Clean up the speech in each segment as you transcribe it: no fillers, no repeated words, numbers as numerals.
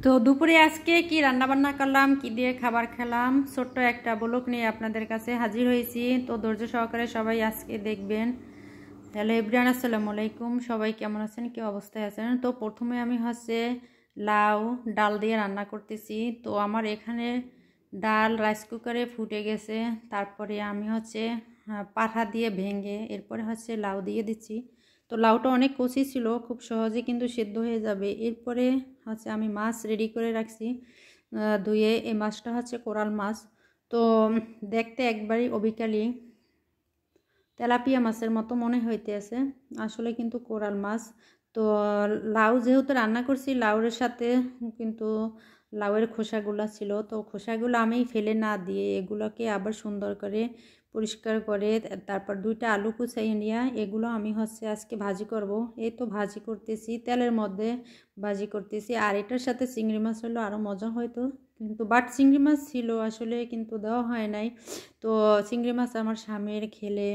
তো দুপুরে আজকে কি রান্না বান্না করলাম, কি দিয়ে খাবার খেলাম, ছোট্ট একটা ব্লগ নিয়ে আপনাদের কাছে হাজির হয়েছি। তো ধৈর্য সহকারে সবাই আজকে দেখবেন। হ্যালো এভরিওয়ান, আসসালামু আলাইকুম। সবাই কেমন আছেন, কি অবস্থায় আছেন? তো প্রথমে আমি লাউ ডাল দিয়ে রান্না করতেছি। তো আমার এখানে ডাল রাইস কুকারে ফুটে গেছে। তারপরে আমি পাঠা দিয়ে ভেঙে এরপরে লাউ দিয়ে দিচ্ছি। তো লাউটা অনেক কচি ছিল, খুব সহজে কিন্তু সেদ্ধ হয়ে যাবে। এরপরে আমি মাছ রেডি করে রাখছি ধুয়ে। এই মাছটা কোরাল মাছ। তো দেখতে একবারই অবিকালি তেলাপিয়া মাছের মতো মনে হইতেছে, আসলে কিন্তু কোরাল মাছ। তো লাউ যেহেতু রান্না করছি, লাউয়ের সাথে কিন্তু লাউয়ের খোসাগুলো ছিল। তো খোসাগুলো আমি ফেলে না দিয়ে এগুলোকে আবার সুন্দর করে পরিষ্কার করে তারপর দুইটা আলু কুচাইয়ে নিয়ে এগুলো আমি আজকে ভাজি করব। এই তো ভাজি করতেছি, তেলের মধ্যে ভাজি করতেছি। আর এটার সাথে চিংড়ি মাছ হলো আরও মজা হয়তো, কিন্তু বাট চিংড়ি মাছ ছিল আসলে, কিন্তু দেওয়া হয় নাই। তো চিংড়ি মাছ আমার স্বামীর খেলে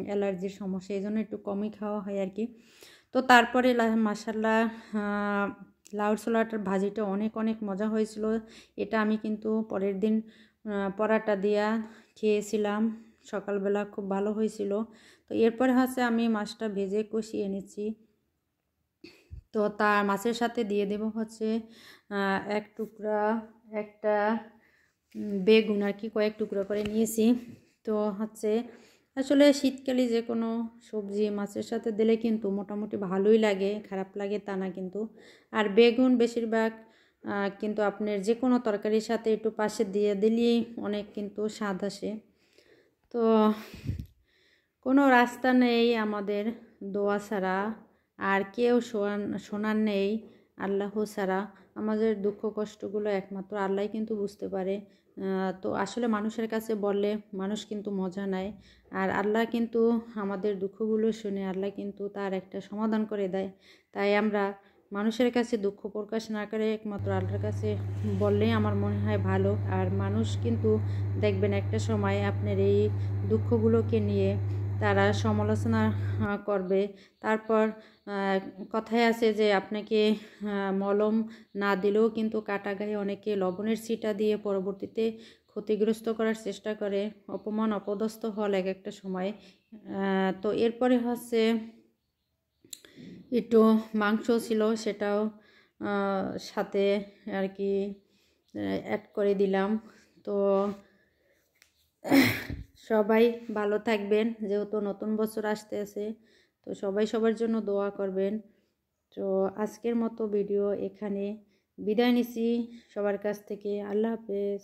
অ্যালার্জির সমস্যা, এই জন্য একটু কমই খাওয়া হয় আর কি। তো তারপরে মাশাল্লাহ লাউর ছোলাটার ভাজিটা অনেক অনেক মজা হয়েছিল। এটা আমি কিন্তু পরের দিন পরাটা দিয়া খেয়েছিলাম সকালবেলা, খুব ভালো হয়েছিল। তো এরপরে আমি মাছটা ভেজে কষিয়ে নিচ্ছি। তো তার মাছের সাথে দিয়ে দেব এক টুকরা একটা বেগুন আর কি, কয়েক টুকরো করে নিয়েছি। তো আসলে শীতকালে যে কোনো সবজি মাছের সাথে দিলে কিন্তু মোটামুটি ভালোই লাগে, খারাপ লাগে তা না কিন্তু। আর বেগুন বেশিরভাগ কিন্তু আপনার যে কোনো তরকারির সাথে একটু পাশে দিয়ে দিলেই অনেক কিন্তু স্বাদ আসে। তো কোনো রাস্তা নেই আমাদের দোয়া ছাড়া, আর কেউ শোনার নেই আল্লাহ ছাড়া। আমাদের দুঃখ কষ্টগুলো একমাত্র আল্লাহ কিন্তু বুঝতে পারে। তো আসলে মানুষের কাছে বললে মানুষ কিন্তু মজা নেয়, আর আল্লাহ কিন্তু আমাদের দুঃখগুলো শুনে আল্লাহ কিন্তু তার একটা সমাধান করে দেয়। তাই আমরা মানুষের কাছে দুঃখ প্রকাশ না করে একমাত্র আল্লাহর কাছে বললেই আমার মনে হয় ভালো। আর মানুষ কিন্তু দেখবেন একটা সময় আপনার এই দুঃখগুলোকে নিয়ে তারা সমালোচনা করবে। তারপর কথায় আছে যে আপনাকে মলম না দিলেও কিন্তু কাটা গায়ে অনেকে লবণের ছিটা দিয়ে পরবর্তীতে ক্ষতিগ্রস্ত করার চেষ্টা করে, অপমান অপদস্থ হল এক একটা সময়। তো এরপরে একটু মাংস ছিল, সেটাও সাথে আর কি অ্যাড করে দিলাম। তো সবাই ভালো থাকবেন, যেহেতু নতুন বছর আসতেছে। তো সবাই সবার জন্য দোয়া করবেন। তো আজকের মতো ভিডিও এখানে বিদায় নিছি সবার কাছ থেকে। আল্লাহ হাফেজ।